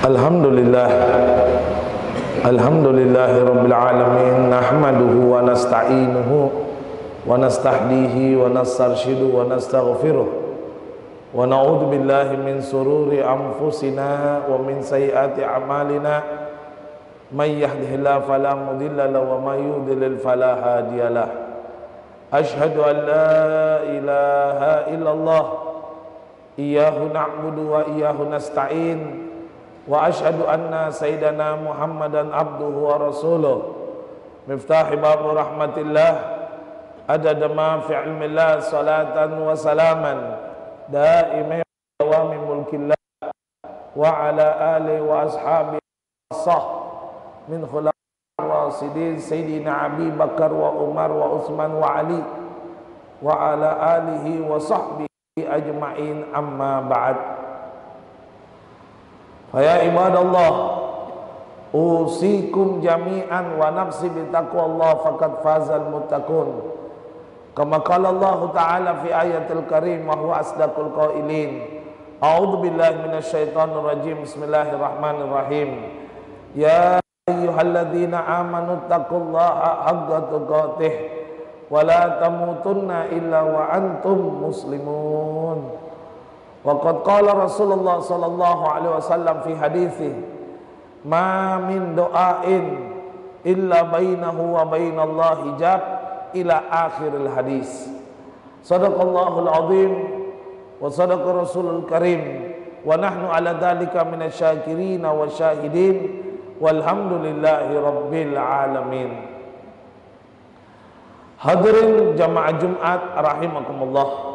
Alhamdulillah, alhamdulillahirabbil alamin, nahmaduhu wa nasta'inuhu wa nastahdihi wa nastarshidu wa nastaghfiruh wa na'udzu billahi min sururi anfusina wa min sayyiati a'malina. May yahdihillahu fala mudilla lahu wa may yudlil fala hadiyalah. Asyhadu an la ilaha illallah iyyahu na'budu wa iyyahu nasta'in. Wa asyhadu anna sayyidana Muhammadan abduhu wa rasuluh miftahi babu rahmatillah adada ma fi ilmillah salatan wa salaman daimah dawami mulkillah wa ala alihi wa ashabihi sah min khulafa'ir rasidin sayyidina Abi Bakar wa Umar wa Utsman wa Ali wa ala alihi wa sahbihi ajma'in, amma ba'd. Ya ibadallah, usikum jami'an wa nafsi bitaqwallah faqad fazal muttaqun. Kama qala Allah Ta'ala fi ayatil karim wa huwa asdaqul qailin. A'udzu billahi minasyaitonir rajim. Bismillahirrahmanirrahim. Ya ayyuhalladzina amanu taqullaha haqqa tuqatih wa la tamutunna illa wa antum muslimun. Waqad qala Rasulullah sallallahu alaihi wasallam fi hadithi ma min doain illa bainahu wa bainallah hijab ila akhiril hadis. Sadaqallahul azim wa sadaqa rasulul karim wa nahnu ala dhalika minasyakirin wa syahidin walhamdulillahi rabbil alamin. Hadirin jamaah Jumat rahimakumullah.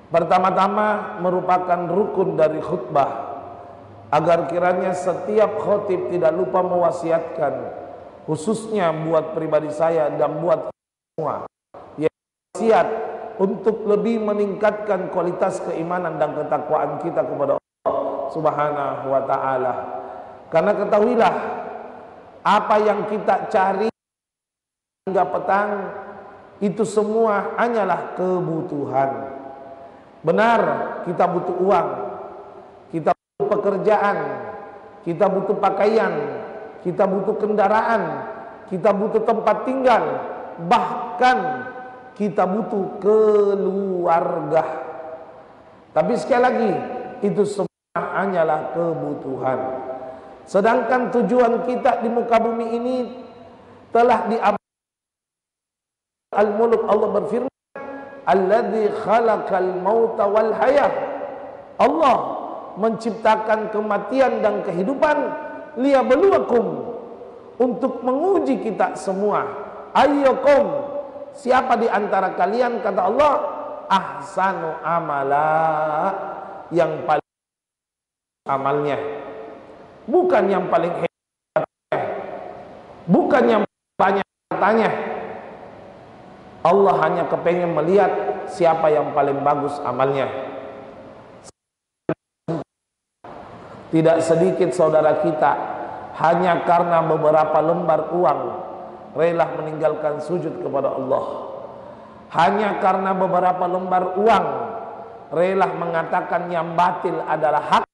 Pertama-tama merupakan rukun dari khutbah agar kiranya setiap khotib tidak lupa mewasiatkan, khususnya buat pribadi saya dan buat semua, ya, wasiat untuk lebih meningkatkan kualitas keimanan dan ketakwaan kita kepada Allah Subhanahu wa Ta'ala. Karena ketahuilah, apa yang kita cari hingga petang itu semua hanyalah kebutuhan. Benar, kita butuh uang, kita butuh pekerjaan, kita butuh pakaian, kita butuh kendaraan, kita butuh tempat tinggal, bahkan kita butuh keluarga. Tapi sekali lagi, itu semua hanyalah kebutuhan. Sedangkan tujuan kita di muka bumi ini telah diabadikan. Al-Mulk, Allah berfirman, alladzi khalaqal mauta wal hayah. Allah menciptakan kematian dan kehidupan liyabluwakum, untuk menguji kita semua. Ayyukum, siapa di antara kalian, kata Allah, ahsanu amala, yang paling amalnya, bukan yang paling hebat, bukan yang banyak hartanya. Allah hanya kepengen melihat siapa yang paling bagus amalnya. Tidak sedikit saudara kita hanya karena beberapa lembar uang rela meninggalkan sujud kepada Allah. Hanya karena beberapa lembar uang rela mengatakan yang batil adalah hak,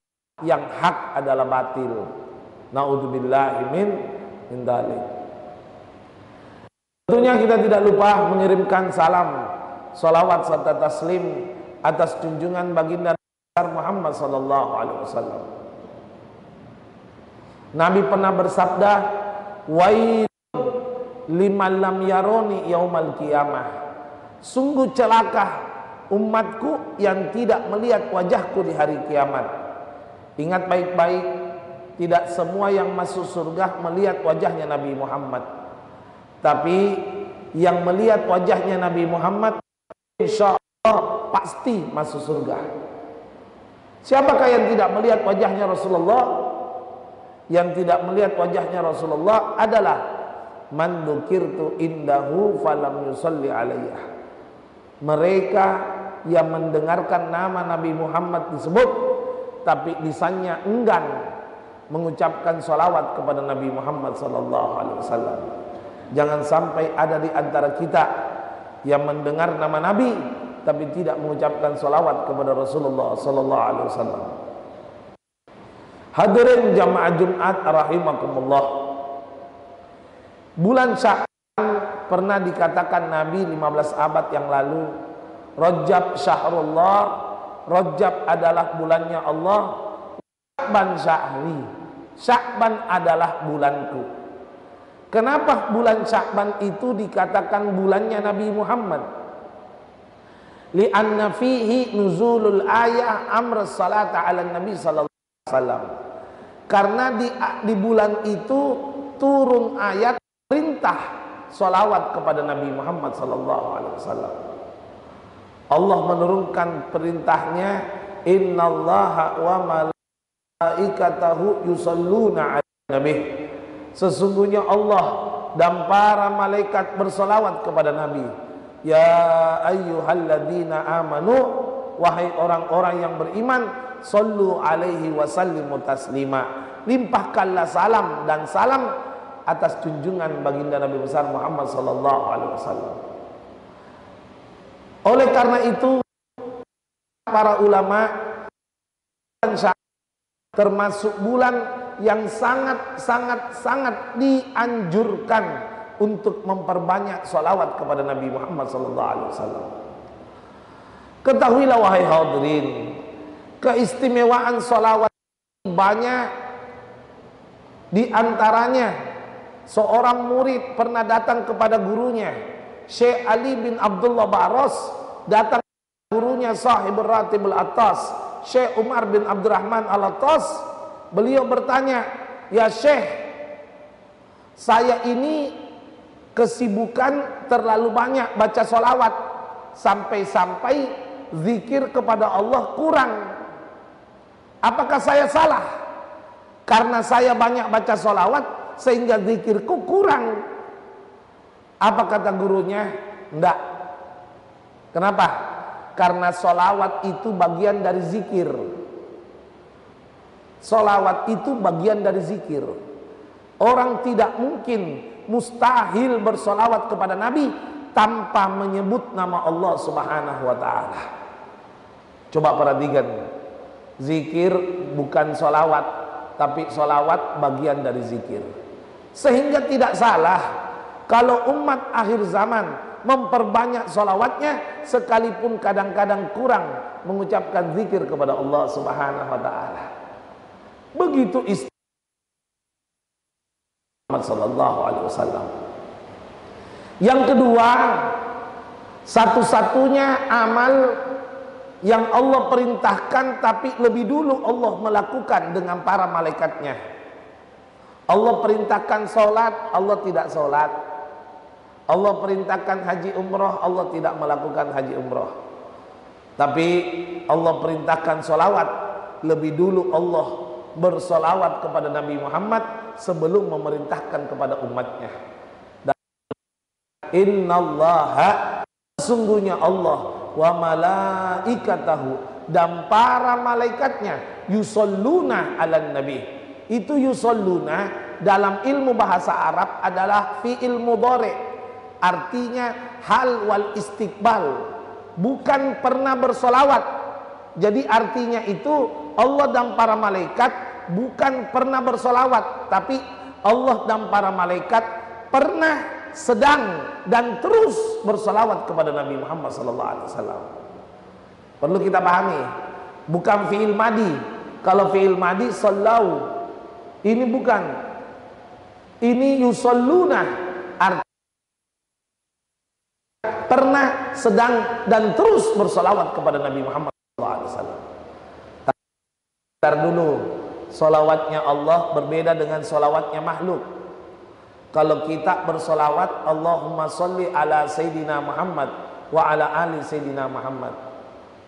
yang hak adalah batil. Naudzubillahi min dzalik. Tentunya kita tidak lupa mengirimkan salam, salawat serta taslim atas junjungan baginda Muhammad sallallahu alaihi wasallam. Nabi pernah bersabda, wailun liman lam yaroni yaumal qiyamah. Sungguh celaka umatku yang tidak melihat wajahku di hari kiamat. Ingat baik-baik, tidak semua yang masuk surga melihat wajahnya Nabi Muhammad. Tapi yang melihat wajahnya Nabi Muhammad insya Allah pasti masuk surga. Siapakah yang tidak melihat wajahnya Rasulullah? Yang tidak melihat wajahnya Rasulullah adalah man dzukirtu indahu falam yusalli alaiyah. Mereka yang mendengarkan nama Nabi Muhammad disebut, tapi lisannya enggan mengucapkan salawat kepada Nabi Muhammad sallallahu alaihi wasallam. Jangan sampai ada di antara kita yang mendengar nama Nabi tapi tidak mengucapkan salawat kepada Rasulullah sallallahu alaihi wasallam. Hadirin jamaah Jumat rahimakumullah. Bulan Sya'ban pernah dikatakan Nabi 15 abad yang lalu, Rajab syahrullah, Rajab adalah bulannya Allah, Sya'ban syahri, Sya'ban adalah bulanku. Kenapa bulan Sya'ban itu dikatakan bulannya Nabi Muhammad? Li'anna fihi nuzulul ayah amr salata ala nabi sallallahu alaihi wasallam. Karena di bulan itu turun ayat perintah salawat kepada Nabi Muhammad sallallahu alaihi wasallam. Allah menurunkan perintahnya, innallaha wa malaikatahu yusalluna 'alan nabi. Sesungguhnya Allah dan para malaikat bersalawat kepada Nabi. Ya ayyuhalladzina amanu, wahai orang-orang yang beriman, sallu alaihi wasallimu taslima. Limpahkanlah salam dan salam atas junjungan baginda Nabi besar Muhammad sallallahu alaihi wasallam. Oleh karena itu para ulama termasuk bulan yang sangat dianjurkan untuk memperbanyak salawat kepada Nabi Muhammad sallallahu alaihi wasallam. Ketahuilah wahai hadirin, keistimewaan salawat banyak. Di antaranya seorang murid pernah datang kepada gurunya, Syekh Ali bin Abdullah Baros, datang kepada gurunya Sahibul Ratibul Atas, Syekh Umar bin Abdurrahman Al-Atas. Beliau bertanya, ya Syekh, saya ini kesibukan terlalu banyak baca sholawat, sampai-sampai zikir kepada Allah kurang. Apakah saya salah? Karena saya banyak baca sholawat sehingga zikirku kurang. Apa kata gurunya? Enggak. Kenapa? Karena sholawat itu bagian dari zikir. Sholawat itu bagian dari zikir. Orang tidak mungkin, mustahil bersolawat kepada Nabi tanpa menyebut nama Allah subhanahu wa ta'ala. Coba perhatikan, zikir bukan solawat, tapi solawat bagian dari zikir. Sehingga tidak salah kalau umat akhir zaman memperbanyak solawatnya, sekalipun kadang-kadang kurang mengucapkan zikir kepada Allah subhanahu wa ta'ala. Begitu Muhammad sallallahu alaihi wasallam. Yang kedua, satu-satunya amal yang Allah perintahkan tapi lebih dulu Allah melakukan dengan para malaikatnya. Allah perintahkan sholat, Allah tidak sholat. Allah perintahkan haji umroh, Allah tidak melakukan haji umroh. Tapi Allah perintahkan sholawat, lebih dulu Allah bersolawat kepada Nabi Muhammad sebelum memerintahkan kepada umatnya. Dan innallaha, sesungguhnya Allah, wa malaikatahu, dan para malaikatnya, yusalluna 'alan nabi. Itu yusalluna dalam ilmu bahasa Arab adalah fi'il mudhari', artinya hal wal istiqbal, bukan pernah bersolawat. Jadi artinya itu Allah dan para malaikat bukan pernah bersolawat, tapi Allah dan para malaikat pernah, sedang, dan terus bersolawat kepada Nabi Muhammad SAW. Perlu kita pahami, bukan fi'il madi. Kalau fi'il madi sallau, ini bukan, ini yusalluna, artinya pernah, sedang, dan terus bersolawat kepada Nabi Muhammad SAW. Ntar dulu, solawatnya Allah berbeda dengan solawatnya makhluk. Kalau kita bersolawat, Allahumma sholli ala Sayyidina Muhammad wa ala ali Sayyidina Muhammad.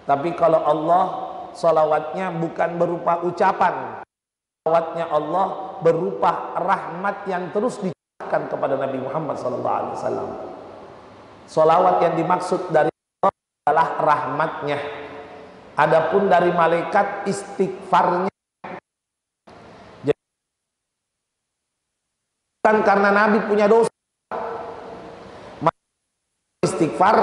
Tapi kalau Allah, solawatnya bukan berupa ucapan. Solawatnya Allah berupa rahmat yang terus dicurahkan kepada Nabi Muhammad SAW. Solawat yang dimaksud dari Allah adalah rahmatnya. Adapun dari malaikat, istighfarnya. Jadi, bukan karena Nabi punya dosa. Istighfar,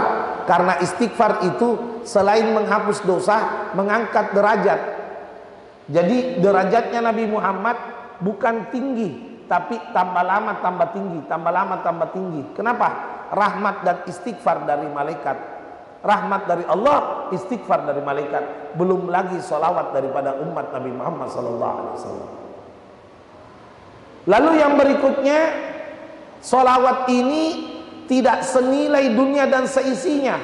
karena istighfar itu selain menghapus dosa, mengangkat derajat. Jadi derajatnya Nabi Muhammad bukan tinggi, tapi tambah lama tambah tinggi, tambah lama tambah tinggi. Kenapa? Rahmat dan istighfar dari malaikat. Rahmat dari Allah, istighfar dari malaikat. Belum lagi solawat daripada umat Nabi Muhammad SAW. Lalu yang berikutnya, solawat ini tidak senilai dunia dan seisinya.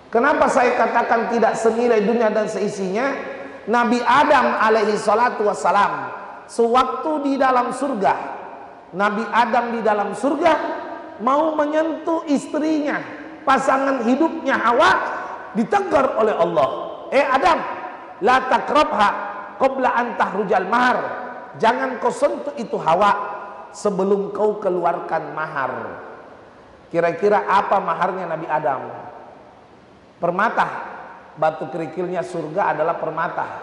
Kenapa saya katakan tidak senilai dunia dan seisinya? Nabi Adam alaihi salatu wassalam, sewaktu di dalam surga, Nabi Adam di dalam surga mau menyentuh istrinya, pasangan hidupnya Hawa, ditegur oleh Allah, Adam, la takrabha qabla an tahrujal mahar. Jangan kau sentuh itu Hawa sebelum kau keluarkan mahar. Kira-kira apa maharnya Nabi Adam? Permata. Batu kerikilnya surga adalah permata,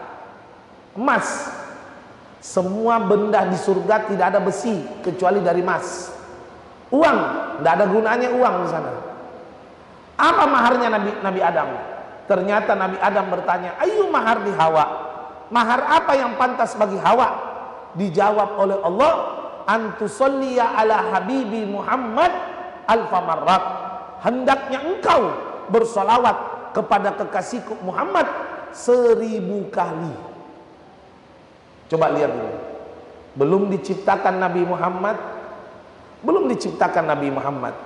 emas. Semua benda di surga tidak ada besi kecuali dari emas. Uang, tidak ada gunanya uang di sana. Apa maharnya Nabi Adam? Ternyata Nabi Adam bertanya, ayu mahar di Hawa? Mahar apa yang pantas bagi Hawa? Dijawab oleh Allah, antusolliya ala habibi Muhammad alfa marrat. Hendaknya engkau bersolawat kepada kekasihku Muhammad 1000 kali. Coba lihat dulu. Belum diciptakan Nabi Muhammad, belum diciptakan Nabi Muhammad,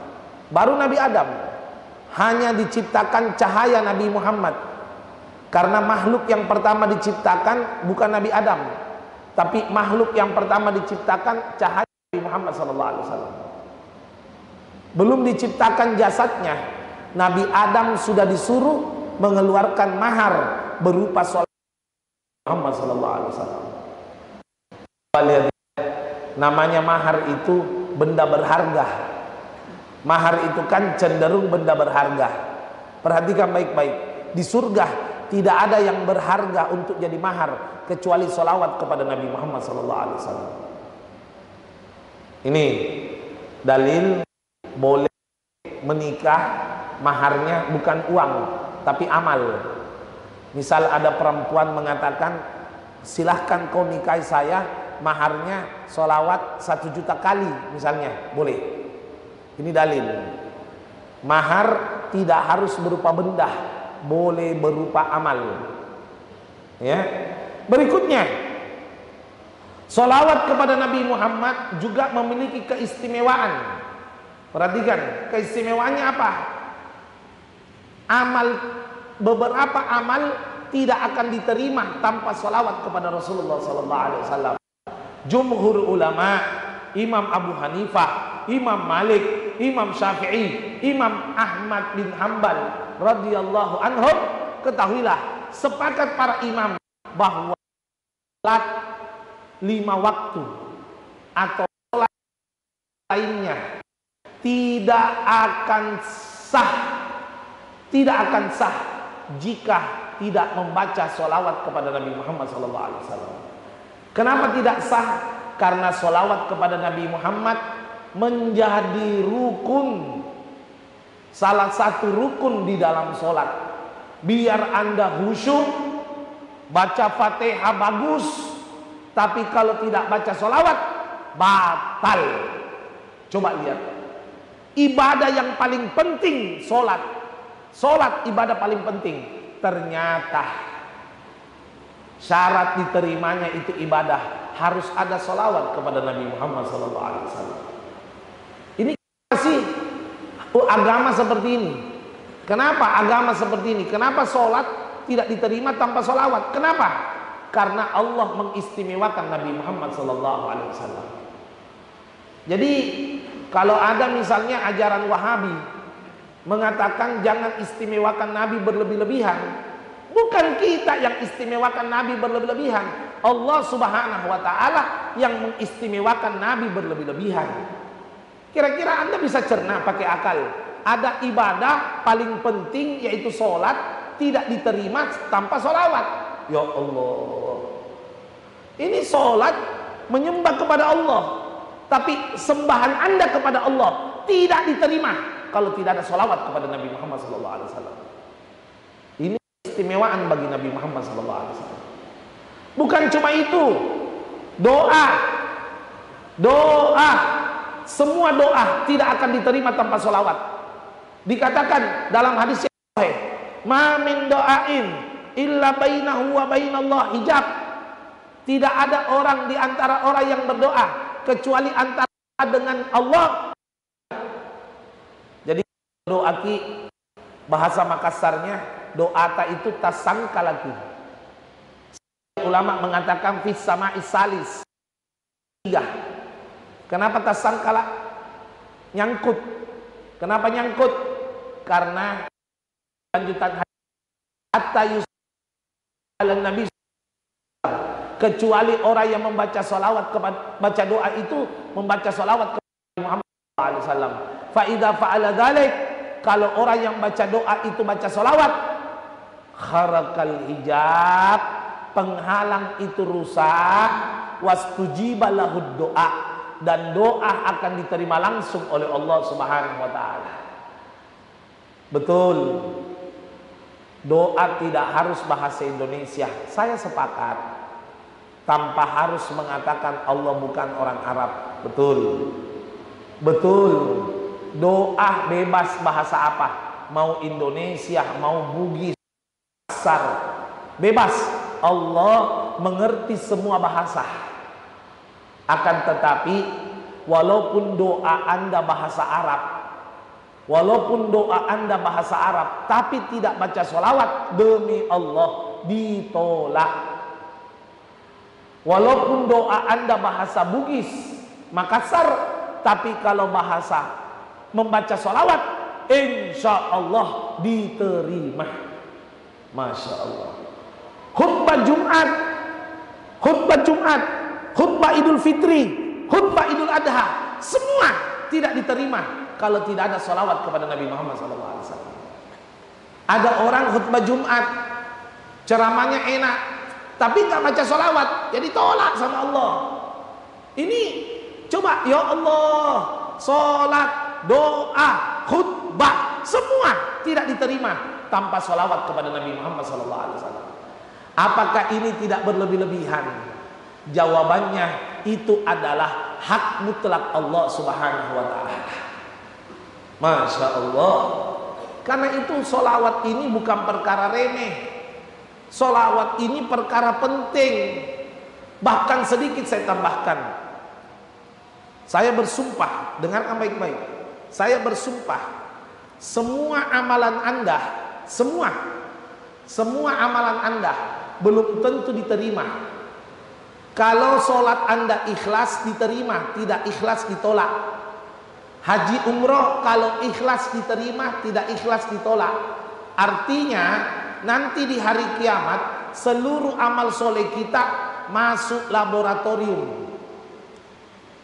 baru Nabi Adam. Hanya diciptakan cahaya Nabi Muhammad. Karena makhluk yang pertama diciptakan bukan Nabi Adam, tapi makhluk yang pertama diciptakan cahaya Nabi Muhammad SAW. Belum diciptakan jasadnya. Nabi Adam sudah disuruh mengeluarkan mahar berupa sholat Muhammad SAW. Lihat, namanya mahar itu benda berharga. Mahar itu kan cenderung benda berharga. Perhatikan baik-baik. Di surga tidak ada yang berharga untuk jadi mahar kecuali sholawat kepada Nabi Muhammad SAW. Ini dalil boleh menikah. Maharnya bukan uang tapi amal. Misal ada perempuan mengatakan, silahkan kau nikahi saya, maharnya sholawat 1 juta kali misalnya, boleh. Ini dalil. Mahar tidak harus berupa benda, boleh berupa amal. Ya. Berikutnya, sholawat kepada Nabi Muhammad juga memiliki keistimewaan. Perhatikan keistimewaannya apa? Beberapa amal tidak akan diterima tanpa salawat kepada Rasulullah SAW. Jumhur ulama, Imam Abu Hanifah, Imam Malik, Imam Syafi'i, Imam Ahmad bin Hanbal radhiyallahu anhum, ketahuilah, sepakat para imam bahwa salat 5 waktu atau salat lainnya tidak akan sah jika tidak membaca sholawat kepada Nabi Muhammad SAW. Kenapa tidak sah? Karena sholawat kepada Nabi Muhammad menjadi rukun, salah satu rukun di dalam sholat. Biar Anda khusyuk, baca Fatihah bagus, tapi kalau tidak baca sholawat batal. Coba lihat, ibadah yang paling penting sholat. Sholat ibadah paling penting. Ternyata syarat diterimanya itu ibadah harus ada sholawat kepada Nabi Muhammad SAW. Ini sih agama seperti ini. Kenapa agama seperti ini? Kenapa sholat tidak diterima tanpa sholawat? Kenapa? Karena Allah mengistimewakan Nabi Muhammad SAW. Jadi kalau ada misalnya ajaran Wahabi mengatakan jangan istimewakan Nabi berlebih-lebihan, bukan kita yang istimewakan Nabi berlebih-lebihan, Allah Subhanahu wa ta'ala yang mengistimewakan Nabi berlebih-lebihan. Kira-kira Anda bisa cerna pakai akal, ada ibadah paling penting yaitu sholat tidak diterima tanpa sholawat. Ya Allah, ini sholat menyembah kepada Allah, tapi sembahan Anda kepada Allah tidak diterima kalau tidak ada sholawat kepada Nabi Muhammad SAW. Ini istimewaan bagi Nabi Muhammad SAW. Bukan cuma itu, doa, semua doa tidak akan diterima tanpa solawat. Dikatakan dalam hadis yang sahih, ma min doain illa bainahu wa bainallah hijab. Tidak ada orang di antara orang yang berdoa kecuali antara dengan Allah. Jadi doa ki bahasa Makassarnya, doa ta itu tasangka lagi. Ulama mengatakan fis sama isalis. Tiga. Kenapa tasangkala? Nyangkut. Kenapa nyangkut? Karena lanjutan hatta yusallan Nabi, kecuali orang yang membaca salawat kepada, baca doa itu membaca salawat kepada Muhammad SAW. Fa idza fa'ala dzalik, kalau orang yang baca doa itu baca salawat, kharakal hijab, penghalang itu rusak, wastujiba lahud doa, dan doa akan diterima langsung oleh Allah Subhanahu wa taala. Betul. Doa tidak harus bahasa Indonesia. Saya sepakat. Tanpa harus mengatakan Allah bukan orang Arab. Betul. Betul. Doa bebas bahasa apa? Mau Indonesia, mau Bugis, Kasar, bebas. Allah mengerti semua bahasa. Akan tetapi walaupun doa Anda bahasa Arab, walaupun doa Anda bahasa Arab, tapi tidak baca sholawat, demi Allah ditolak. Walaupun doa Anda bahasa Bugis, Makassar, tapi kalau bahasa membaca sholawat, insya Allah diterima. Masya Allah. Khutbah Jumat, khutbah Jumat, khutbah Idul Fitri, khutbah Idul Adha, semua tidak diterima kalau tidak ada salawat kepada Nabi Muhammad SAW. Ada orang khutbah Jumat, ceramahnya enak, tapi nggak baca salawat, jadi tolak sama Allah. Ini coba, ya Allah, salat, doa, khutbah, semua tidak diterima tanpa salawat kepada Nabi Muhammad SAW. Apakah ini tidak berlebih-lebihan? Jawabannya, itu adalah hak mutlak Allah Subhanahu wa ta'ala. Masya Allah. Karena itu solawat ini bukan perkara remeh. Solawat ini perkara penting. Bahkan sedikit saya tambahkan. Saya bersumpah, dengarkan baik-baik. Saya bersumpah, semua amalan Anda, semua amalan Anda belum tentu diterima. Kalau sholat Anda ikhlas diterima, tidak ikhlas ditolak. Haji umroh kalau ikhlas diterima, tidak ikhlas ditolak. Artinya nanti di hari kiamat seluruh amal soleh kita masuk laboratorium.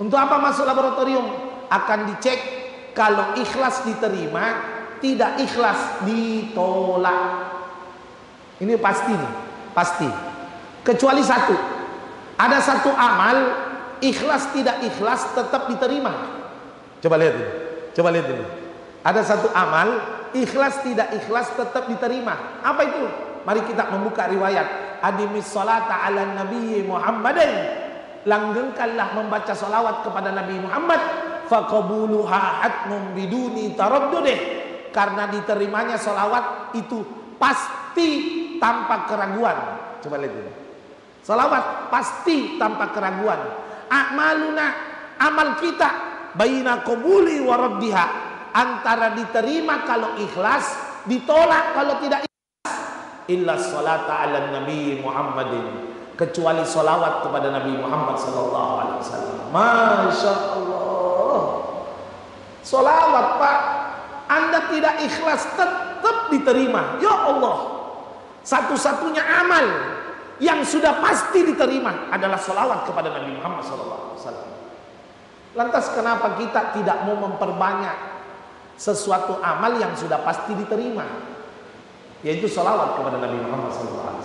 Untuk apa masuk laboratorium? Akan dicek, kalau ikhlas diterima, tidak ikhlas ditolak. Ini pasti nih, pasti. Kecuali satu. Ada satu amal ikhlas tidak ikhlas tetap diterima. Coba lihat ini. Coba lihat ini. Ada satu amal ikhlas tidak ikhlas tetap diterima. Apa itu? Mari kita membuka riwayat. Adimis salata ala Nabi Muhammadin. Langgengkanlah membaca salawat kepada Nabi Muhammad. Faqabuluha hatmun biduni taraddudih. Karena diterimanya salawat itu pasti tanpa keraguan. Coba lihat ini. Salawat pasti tanpa keraguan. A'maluna, amal kita, baina qabuli wa raddiha, antara diterima kalau ikhlas, ditolak kalau tidak ikhlas. Illa salata ala Nabi Muhammadin, kecuali salawat kepada Nabi Muhammad sallallahu alaihi wasallam. Masya Allah. Salawat, Pak, Anda tidak ikhlas tetap diterima. Ya Allah. Satu-satunya amal yang sudah pasti diterima adalah salawat kepada Nabi Muhammad SAW. Lantas kenapa kita tidak mau memperbanyak sesuatu amal yang sudah pasti diterima, yaitu salawat kepada Nabi Muhammad SAW?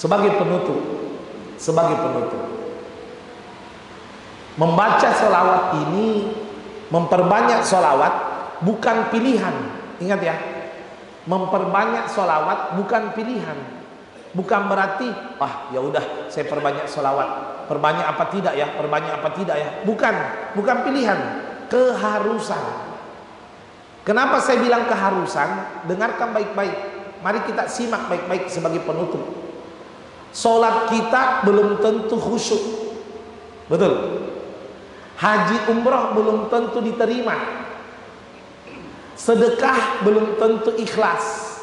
Sebagai penutup, membaca salawat ini, memperbanyak salawat bukan pilihan. Ingat ya, memperbanyak salawat bukan pilihan. Bukan berarti, ya udah saya perbanyak sholawat. Perbanyak apa tidak ya? Perbanyak apa tidak ya? Bukan pilihan, keharusan. Kenapa saya bilang keharusan? Dengarkan baik-baik. Mari kita simak baik-baik sebagai penutup. Sholat kita belum tentu khusyuk. Betul. Haji umroh belum tentu diterima. Sedekah belum tentu ikhlas.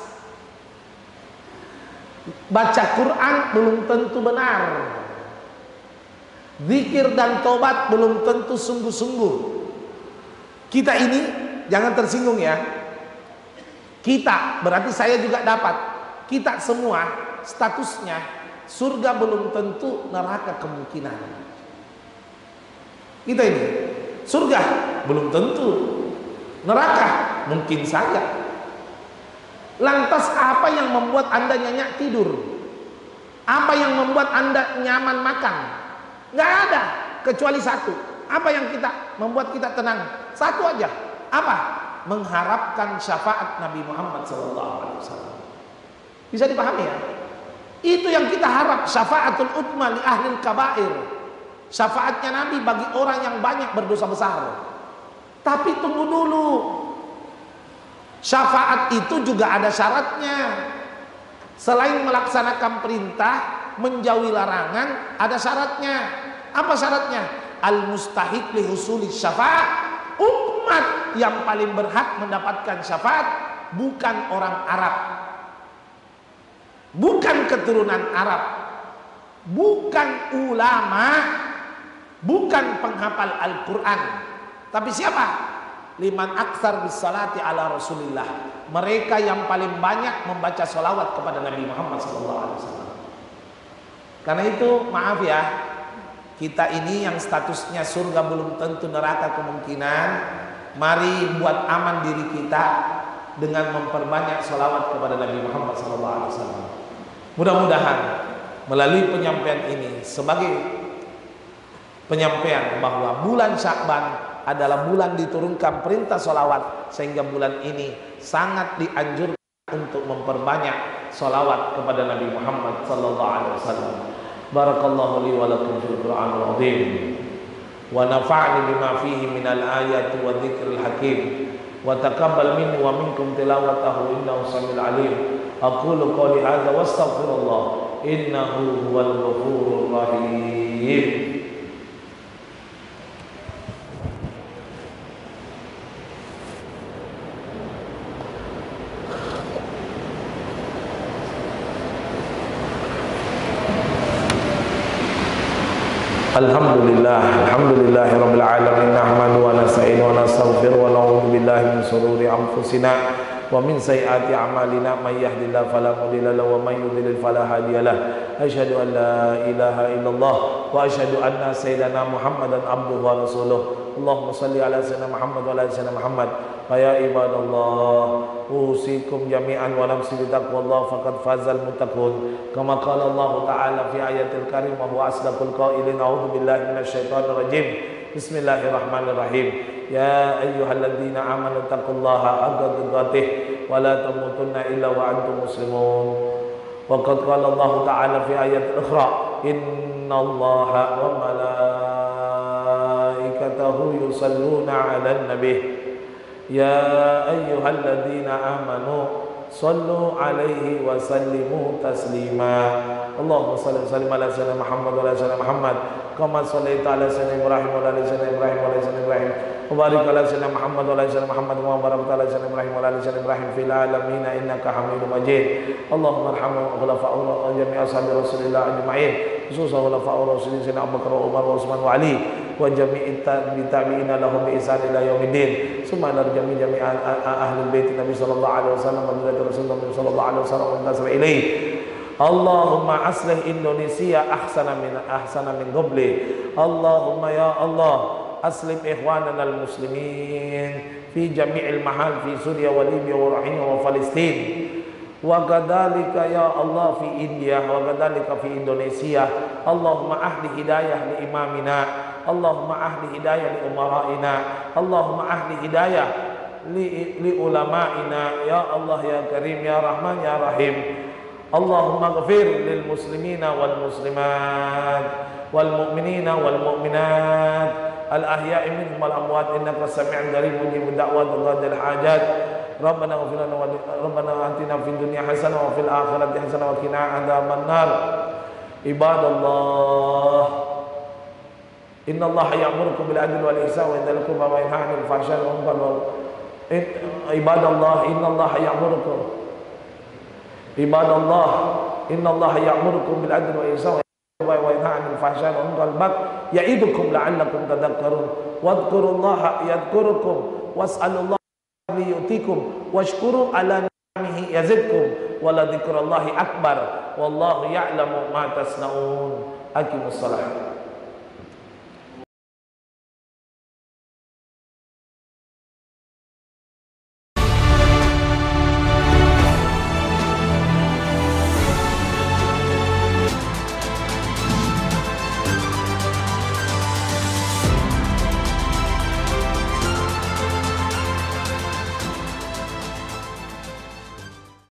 Baca Quran belum tentu benar. Zikir dan tobat belum tentu sungguh-sungguh. Kita ini jangan tersinggung ya. Kita berarti saya juga dapat. Kita semua statusnya surga belum tentu, neraka kemungkinan. Kita ini surga belum tentu, neraka mungkin saja. Lantas apa yang membuat Anda nyenyak tidur? Apa yang membuat Anda nyaman makan? Nggak ada kecuali satu. Apa yang membuat kita tenang? Satu aja. Apa? Mengharapkan syafaat Nabi Muhammad SAW. Bisa dipahami ya? Itu yang kita harap, syafaatul utma li ahlil kabair. Syafaatnya Nabi bagi orang yang banyak berdosa besar. Tapi tunggu dulu. Syafaat itu juga ada syaratnya. Selain melaksanakan perintah, menjauhi larangan, ada syaratnya. Apa syaratnya? Al-mustahiq li husuli syafaat. Umat yang paling berhak mendapatkan syafaat bukan orang Arab, bukan keturunan Arab, bukan ulama, bukan penghafal Al-Quran. Tapi siapa? Liman aksar bisalati ala Rasulillah. Mereka yang paling banyak membaca sholawat kepada Nabi Muhammad SAW. Karena itu maaf ya, kita ini yang statusnya surga belum tentu, neraka kemungkinan. Mari buat aman diri kita dengan memperbanyak sholawat kepada Nabi Muhammad SAW. Mudah-mudahan melalui penyampaian ini sebagai penyampaian bahwa bulan Sya'ban adalah bulan diturunkan perintah sholawat, sehingga bulan ini sangat dianjurkan untuk memperbanyak sholawat kepada Nabi Muhammad SAW. Barakallahu li wa lakum fil Qur'anil azim wa nafa'ni bima fihi minal ayati wa dzikril hakim wa taqabbal minni wa minkum tilawatahu innahu samiul alim. Aqulu qawli hadza wastaghfirullah innahu huwal ghafurur rahim. Alhamdulillahirabbil alamin nahmaduhu wa nasta'inuhu wa nastaghfiruh wa na'udzu billahi min shururi anfusina wa min sayyiati a'malina may yahdihillahu fala mudilla lahu wa may yudlil fala hadiya lahu. Asyhadu an la ilaha illallah wa asyhadu anna sayyidana Muhammadan abduhu wa rasuluh. Allahumma shalli ala sayyidina Muhammad wa ala sayyidina Muhammad. Ya ibadallah, usikum jami'an wa nafsi bi taqwallah faqad fazal muttaqun. Kama qala Allah ta'ala fi ayatil karim wa huwa asdaqul qailin. A'udzu billahi minasyaitonir rajim. Bismillahirrahmanirrahim. Ya ayyuhalladzina amanu taqullaha haqqa tuqatih wa la tamutunna illa wa antum muslimun. Wa qad qala Allah ta'ala fi ayatil ukhra, innallaha wa malaikatahu yusalluna 'alan nabiy. Ya ayyuhalladzina amanu sallu alaihi wa sallimu taslima. Allahumma salli wa sallim ala sayyidina Muhammad wa ala sayyidina Muhammad kama shallaita ala sayyidina Ibrahim wa ala sayyidina Ibrahim wa ala sayyidina Ibrahim wa barik ala sayyidina Muhammad wa ala sayyidina Muhammad wa barakta ala sayyidina Ibrahim wa ala sayyidina Ibrahim fil alamin innaka Hamidum Majid. Allahumma arhamna khulafa'ur wa jami' ashabi Rasulillah ajma'in, khususan khulafa'ur Rasulillah sayyidina Abu Bakar wa Umar wa Utsman wa Ali wa jami'it tabi'ina lahum bi ihsan ila yaumiddin. Subhana jami' ahli bait Nabi sallallahu alaihi wasallam wa Rasulullah sallallahu alaihi wasallam wa tasra ilaih. Allahumma aslih Indonesia ahsana min qabli. Allahumma ya Allah aslim ikhwanana al-muslimin fi jami'il mahal fi Suriah wa Libya wa Rahim wa Palestin wa kadzalika ya Allah fi India wa kadzalika fi Indonesia. Allahumma ahli hidayah li imamina, Allahumma ahli hidayah li umaraina, Allahumma ahli hidayah li ulama'ina ya Allah ya Karim ya Rahman ya Rahim. Allahumma ghafir lil muslimina wal muslimat wal mu'minina wal mu'minat al ahya'i minhum wal amwat innaka sami'un qarib mujibud da'wat wa qadil hajat. Rabbana ighfir lana wa rabbana atina fid dunya hasanah wa fil akhirati hasanah wa qina adzabannar. Ibadallah, innallaha ya'murukum bil adli wal ihsani wa yanha 'anil fahsya'i wal munkari wal Ibadallah, innallaha ya'murukum Ibadallah, innallaha ya'murukum bil adli wal ihsani wa yanha 'anil fahsya'i wal munkari wal baghi ya'idukum la'allakum tadhakkarun. Wadhkurullaha yadhkurukum was'alullaha liyutikum washkuru ala ni'amihi yazidkum wa la dzikrullahi akbar wallahu ya'lamu ma tasna'un. Aqimus shalah.